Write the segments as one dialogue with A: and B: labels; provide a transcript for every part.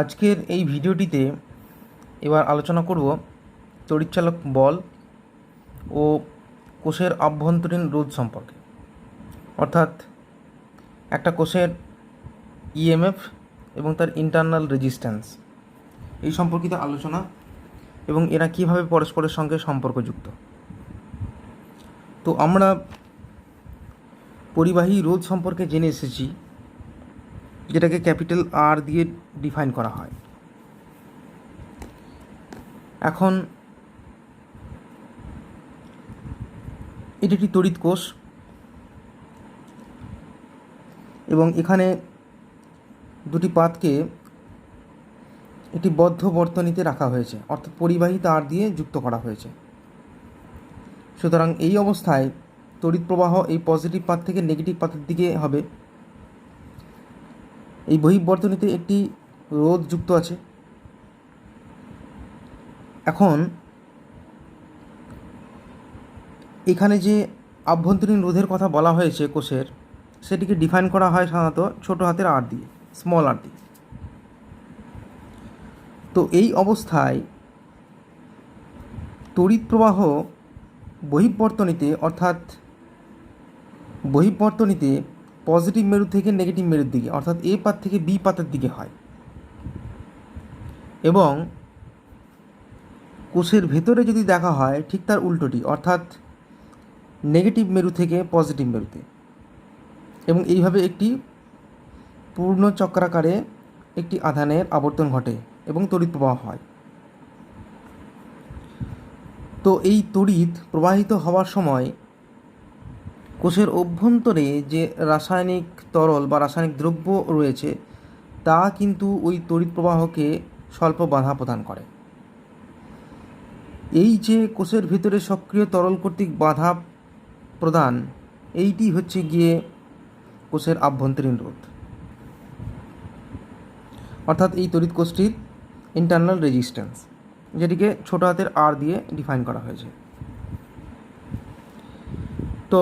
A: আজকের এই ভিডিওটিতে এবার আলোচনা করব তড়িৎচালক বল ও কোষের আভ্যন্তরীণ রোধ সম্পর্কে, অর্থাৎ একটা কোষের ইএমএফ এবং তার ইন্টারনাল রেজিস্ট্যান্স এই সম্পর্কিত আলোচনা এবং এরা কীভাবে পরস্পরের সঙ্গে সম্পর্কযুক্ত। তো আমরা পরিবাহী রোধ সম্পর্কে জেনে এসেছি, যেটাকে ক্যাপিটাল আর দিয়ে ডিফাইন করা হয়। এখন এটি একটি তড়িৎ কোষ এবং এখানে দুটি পাতকে একটি বদ্ধ বর্তনীতে রাখা হয়েছে, অর্থাৎ পরিবাহী তার দিয়ে যুক্ত করা হয়েছে। সুতরাং এই অবস্থায় তড়িৎ প্রবাহ এই পজিটিভ পাত থেকে নেগেটিভ পাতের দিকে হবে। এই বহিঃবর্তনীতে একটি রোধ যুক্ত আছে। এখন এখানে যে আভ্যন্তরীণ রোধের কথা বলা হয়েছে কোষের, সেটিকে ডিফাইন করা হয় সাধারণত ছোটো হাতের আর দিয়ে, স্মল আর দিয়ে। তো এই অবস্থায় তড়িৎ প্রবাহ বহিঃবর্তনীতে, অর্থাৎ বহিঃবর্তনীতে পজিটিভ মেরু থেকে নেগেটিভ মেরুর দিকে, অর্থাৎ এ পাত থেকে বি পাতের দিকে হয় এবং কোষের ভেতরে যদি দেখা হয় ঠিক তার উল্টোটি, অর্থাৎ নেগেটিভ মেরু থেকে পজিটিভ মেরুতে, এবং এইভাবে একটি পূর্ণ চক্রাকারে একটি আধানের আবর্তন ঘটে এবং তড়িৎ প্রবাহ হয়। তো এই তড়িৎ প্রবাহিত হওয়ার সময় কোষের অভ্যন্তরে যে রাসায়নিক তরল বা রাসায়নিক দ্রব্য রয়েছে তা কিন্তু ওই তড়িৎ প্রবাহকে স্বল্প বাধা প্রদান করে। এই যে কোষের ভিতরে সক্রিয় তরল কর্তৃক বাধা প্রদান, এইটি হচ্ছে গিয়ে কোষের আভ্যন্তরীণ রোধ, অর্থাৎ এই তড়িৎ কোষটির ইন্টারনাল রেজিস্ট্যান্স, যেটিকে ছোটো হাতের আর দিয়ে ডিফাইন করা হয়েছে। তো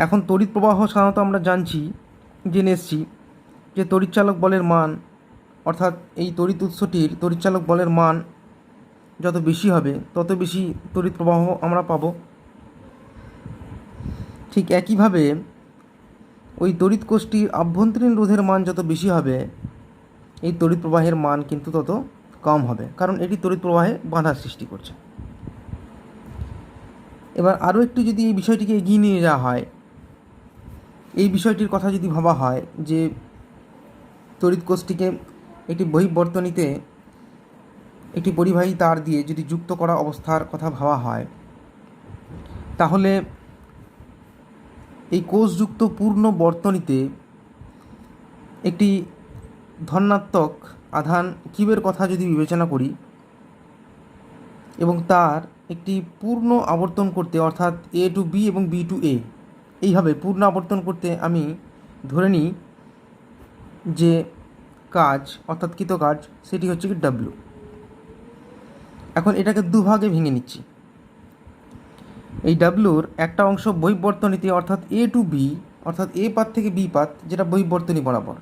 A: এখন তড়িৎ প্রবাহ সাধারণত আমরা জেনে এসেছি যে তড়িৎচালক বলের মান, অর্থাৎ এই তড়িৎ উৎসটির তড়িৎচালক বলের মান যত বেশি হবে তত বেশি তড়িৎ প্রবাহ আমরা পাব। ঠিক একইভাবে ওই তড়িৎ কোষটির আভ্যন্তরীণ রোধের মান যত বেশি হবে এই তড়িৎ প্রবাহের মান কিন্তু তত কম হবে, কারণ এটি তড়িৎ প্রবাহে বাধা সৃষ্টি করছে। এবার আরও একটু যদি এই বিষয়টিকে এগিয়ে নিয়ে যাওয়া হয়, এই বিষয়টির কথা যদি ভাবা হয় যে তড়িৎ কোষটিকে একটি বহিঃবর্তনীতে একটি পরিবাহী তার দিয়ে যদি যুক্ত করা অবস্থার কথা ভাবা হয়, তাহলে এই কোষযুক্ত পূর্ণ বর্তনীতে একটি ধনাত্মক আধান কিউবের কথা যদি বিবেচনা করি এবং তার একটি পূর্ণ আবর্তন করতে, অর্থাৎ এ টু বি এবং বি টু এ, এইভাবে পূর্ণ আবর্তন করতে আমি ধরে নিই যে কাজ, অর্থাৎ কৃত কাজ, সেটি হচ্ছে কি ডাব্লিউ। এখন এটাকে দুভাগে ভেঙে নিচ্ছি। এই ডাব্লিউর একটা অংশ বহিঃবর্তনীতে, অর্থাৎ এ টু বি, অর্থাৎ এ পাত থেকে বি পাত, যেটা বহিঃবর্তনী বরাবর,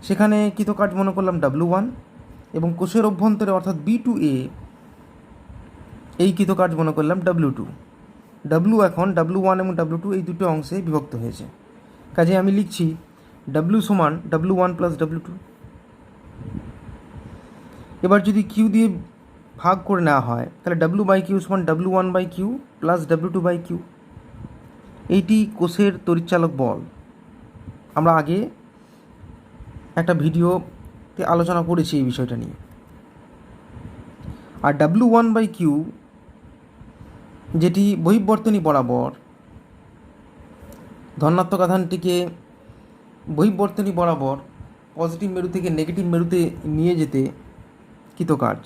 A: সেখানে কৃত কাজ মনে করলাম ডাব্লিউ1, এবং কোষের অভ্যন্তরে অর্থাৎ বি টু এ এই কৃত কাজ মনে করলাম ডাব্লিউ2। ডাব্লিউ এখন ডাব্লিউ1 এবং ডাব্লিউ2 এই দুটো অংশে বিভক্ত হয়েছে। কাজে আমি লিখছি ডাব্লিউ সমান ডাব্লিউ1 প্লাস ডাব্লিউ2। এবার যদি কিউ দিয়ে ভাগ করে নেওয়া হয় তাহলে ডাব্লিউ বাই কিউ সমান W one by Q plus W two by Q. এইটি কোষের তড়িৎচালক বল। আমরা আগে একটা ভিডিওতে আলোচনা করেছি এই বিষয়টা নিয়ে। আর ডাব্লিউ1 বাই কিউ, যেটি বহিঃবর্তনী বরাবর ধনাত্মক আধানটিকে বহিঃবর্তনী বরাবর পজিটিভ মেরু থেকে নেগেটিভ মেরুতে নিয়ে যেতে কৃত কাজ,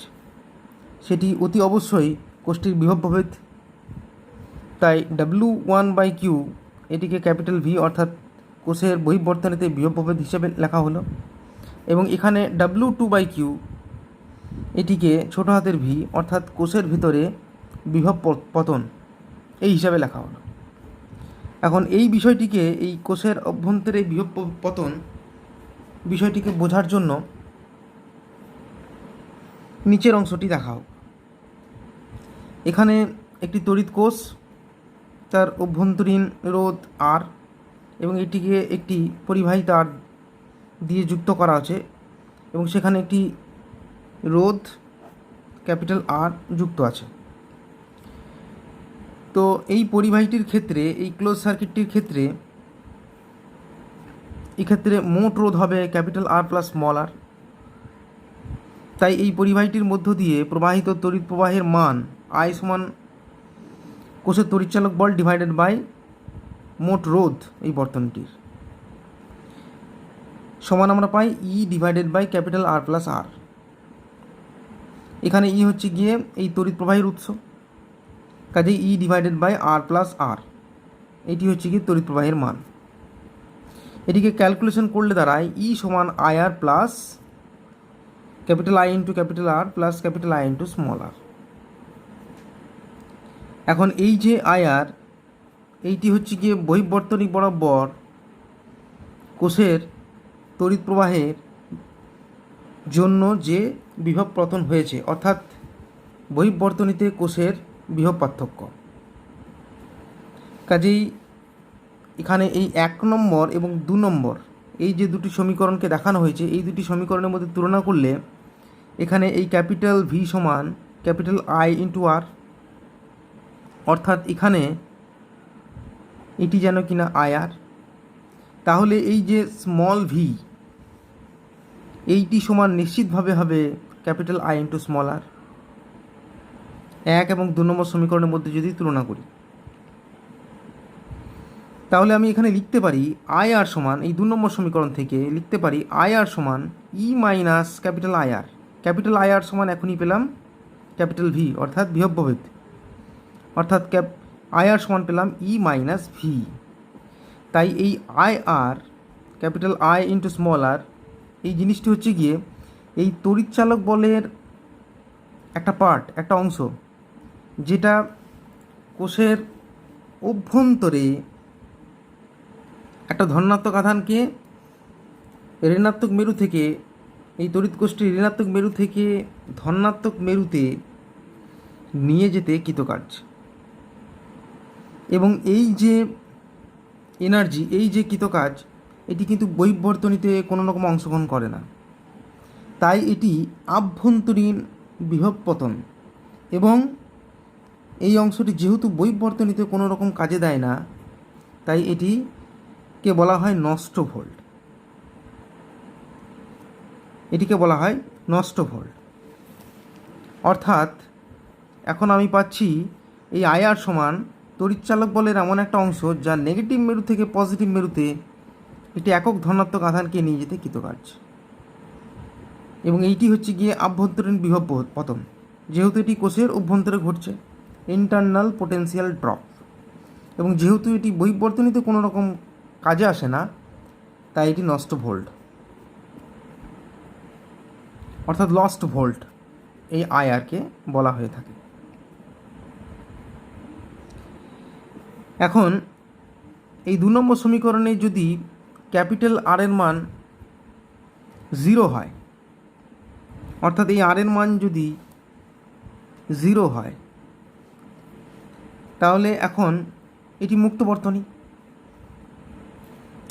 A: সেটি অতি অবশ্যই কোষটির বিভব প্রভেদ। তাই ডাব্লিউ1 বাই কিউ এটিকে ক্যাপিটাল ভি, অর্থাৎ কোষের বহিঃবর্তনীতে বিভব প্রভেদ হিসেবে লেখা হলো, এবং এখানে ডাব্লিউ2 বাই কিউ এটিকে ছোটো হাতের ভি, অর্থাৎ কোষের ভিতরে বিভব পতন এই হিসাবে লেখা হলো। এখন এই বিষয়টিকে, এই কোষের অভ্যন্তরে বিভব পতন, বিষয়টিকে বোঝার জন্য নিচের অংশটি দেখা হোক। এখানে একটি তড়িৎ কোষ, তার অভ্যন্তরীণ রোধ আর এবং এটিকে একটি পরিবাহী তার দিয়ে যুক্ত করা আছে এবং সেখানে একটি রোধ ক্যাপিটাল আর যুক্ত আছে। তো এই পরিবাহীটির ক্ষেত্রে, এই ক্লোজ সার্কিটটির ক্ষেত্রে, এক্ষেত্রে মোট রোধ হবে ক্যাপিটাল আর প্লাস স্মল আর। তাই এই পরিবাহীটির মধ্য দিয়ে প্রবাহিত তড়িৎ প্রবাহের মান আই সমান কোষের তড়িৎচালক বল ডিভাইডেড বাই মোট রোধ এই বর্তনীটির সমান আমরা পাই E divided by capital R plus R. এখানে ই হচ্ছে গিয়ে এই তড়িৎ প্রবাহের উৎস, কাজেই E divided by R plus R, এটি হচ্ছে গিয়ে তড়িৎ প্রবাহের মান। এটিকে ক্যালকুলেশন করলে দাঁড়ায় ই সমান I R plus capital I into capital R plus capital I into small r. এখন এই যে আই আর, এইটি হচ্ছে গিয়ে বহিঃবর্তনী বরাবর কোষের তড়িৎ প্রবাহের জন্য যে বিভব পতন হয়েছে, অর্থাৎ বহিঃবর্তনীতে কোষের বিভব পার্থক্য। কাজেই এখানে এই 1 নম্বর এবং 2 নম্বর এই যে দুটি সমীকরণকে দেখানো হয়েছে, এই দুটি সমীকরণের মধ্যে তুলনা করলে এখানে এই ক্যাপিটাল ভি সমান ক্যাপিটাল আই ইন্টু আর, অর্থাৎ এখানে এটি যেন কিনা আই আর, তাহলে এই যে স্মল ভি এইটি সমান নিশ্চিতভাবে হবে ক্যাপিটাল আই ইন্টু স্মল আর। 1 এবং 2 নম্বর সমীকরণের মধ্যে যদি তুলনা করি, তাহলে আমি এখানে লিখতে পারি আই আর সমান, এই 2 নম্বর সমীকরণ থেকে লিখতে পারি আই আর সমান E minus capital I R. Capital I R সমান এখনই পেলাম ক্যাপিটাল ভি, অর্থাৎ বিভব প্রভেদ, অর্থাৎ আই আর সমান পেলাম ই মাইনাস ভি। তাই এই I R capital I into small r, এই জিনিসটি হচ্ছে গিয়ে এই তড়িৎচালক বলের একটা পার্ট, একটা অংশ, যেটা কোষের অভ্যন্তরে একটা ধনাত্মক আধানকে ঋণাত্মক মেরু থেকে, এই তড়িৎ কোষটি ঋণাত্মক মেরু থেকে ধনাত্মক মেরুতে নিয়ে যেতে কৃতকার্য। এবং এই যে এনার্জি, এই যে কৃতকাজ, এটি কিন্তু বহিঃবর্তনীতে কোনো রকম অংশগ্রহণ করে না। তাই এটি আভ্যন্তরীণ বিভব পতন, এবং এই অংশটি যেহেতু বহিঃবর্তনীতে কোনো রকম কাজে দেয় না, তাই এটিকে বলা হয় নষ্ট ভোল্ট। এটিকে বলা হয় নষ্ট ভোল্ট। অর্থাৎ এখন আমি পাচ্ছি এই আইআর সমান তড়িৎচালক বলের এমন একটা অংশ যা নেগেটিভ মেরু থেকে পজিটিভ মেরুতে একটি একক ধনাত্মক আধানকে নিয়ে যেতে কৃতকার্য। এবং এইটি হচ্ছে গিয়ে আভ্যন্তরীণ বিভব পতন, যেহেতু এটি কোষের অভ্যন্তরে ঘটছে, ইন্টারনাল পোটেনশিয়াল ড্রপ। এবং যেহেতু এটি বহিঃবর্তনীতে কোনো রকম কাজে আসে না, তাই এটি নষ্ট ভোল্ট, অর্থাৎ লস্ট ভোল্ট এই আইআরকে বলা হয়ে থাকে। এখন এই 2 নম্বর সমীকরণে যদি ক্যাপিটাল আর এর মান 0 হয়, অর্থাৎ এই আর এর মান যদি 0 হয়, তাহলে এখন এটি মুক্ত বর্তনী।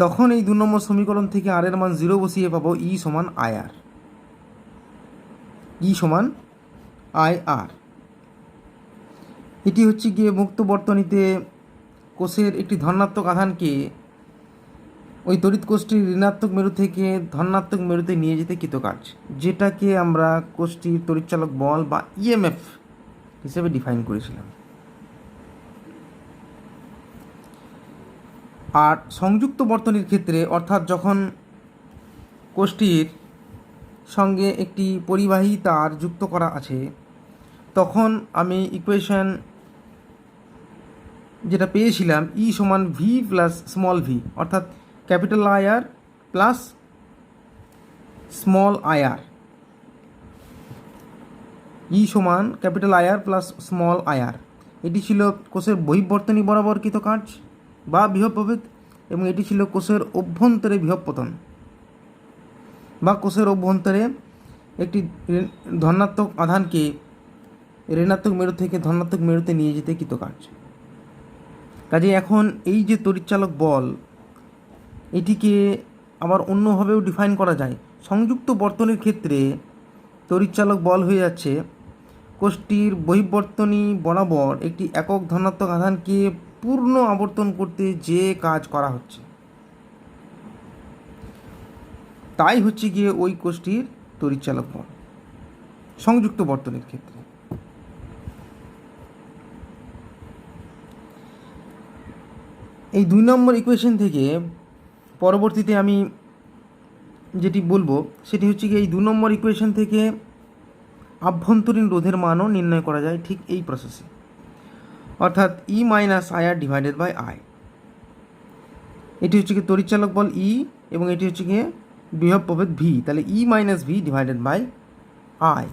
A: তখন এই 2 নম্বর সমীকরণ থেকে আর এর মান 0 বসিয়ে পাবো ই সমান আই আর। ই সমান আই আর, এটি হচ্ছে গিয়ে মুক্ত বর্তনীতে কোষের একটি ধনাত্মক আধানকে ওই তড়িৎ কোষটির ঋণাত্মক মেরু থেকে ধনাত্মক মেরুতে নিয়ে যেতে কৃতকার্য, যেটাকে আমরা কোষটির তড়িৎচালক বল বা ইএমএফ হিসেবে ডিফাইন করেছিলাম। আর সংযুক্ত বর্তনীর ক্ষেত্রে, অর্থাৎ যখন কোষটির সঙ্গে একটি পরিবাহী তার যুক্ত করা আছে, তখন আমি ইকুয়েশন যেটা পেয়েছিলাম ই সমান ভি প্লাস স্মল ভি, অর্থাৎ capital I R plus small i r. E সমান capital I R plus small i r, এটি ছিল কোষের বহিঃবর্তনী বরাবর কৃতকার্য বা বিভব প্রভেদ, এবং এটি ছিল কোষের অভ্যন্তরে বিভব পতন। বা কোষের অভ্যন্তরে একটি ধনাত্মক আধানকে ঋণাত্মক মেরু থেকে ধনাত্মক মেরুতে নিয়ে যেতে কৃতকার্য। কাজে এখন এই যে তড়িৎচালক বল, এটিকে আবার অন্যভাবেও ডিফাইন করা যায়। সংযুক্ত বর্তনীর ক্ষেত্রে তড়িৎচালক বল হয়ে যাচ্ছে কোষটির বহির্বর্তনী বরাবর একটি একক ধনাত্মক আধানকে পূর্ণ আবর্তন করতে যে কাজ করা হচ্ছে, তাই হচ্ছে গিয়ে ওই কোষটির তড়িৎচালক বল সংযুক্ত বর্তনীর ক্ষেত্রে। এই 2 নম্বর ইকুয়েশন থেকে পরবর্তীতে আমি যেটি বলবো সেটি হচ্ছে কি, এই 2 নম্বর ইকুয়েশন থেকে আভ্যন্তরীণ রোধের মানও নির্ণয় করা যায় ঠিক এই প্রসেসে, অর্থাৎ E minus IR divided by I. এটি হচ্ছে কি তড়িৎচালক বল ই এবং এটি হচ্ছে গিয়ে বিভব প্রভেদ ভি, তাহলে E minus V divided by I.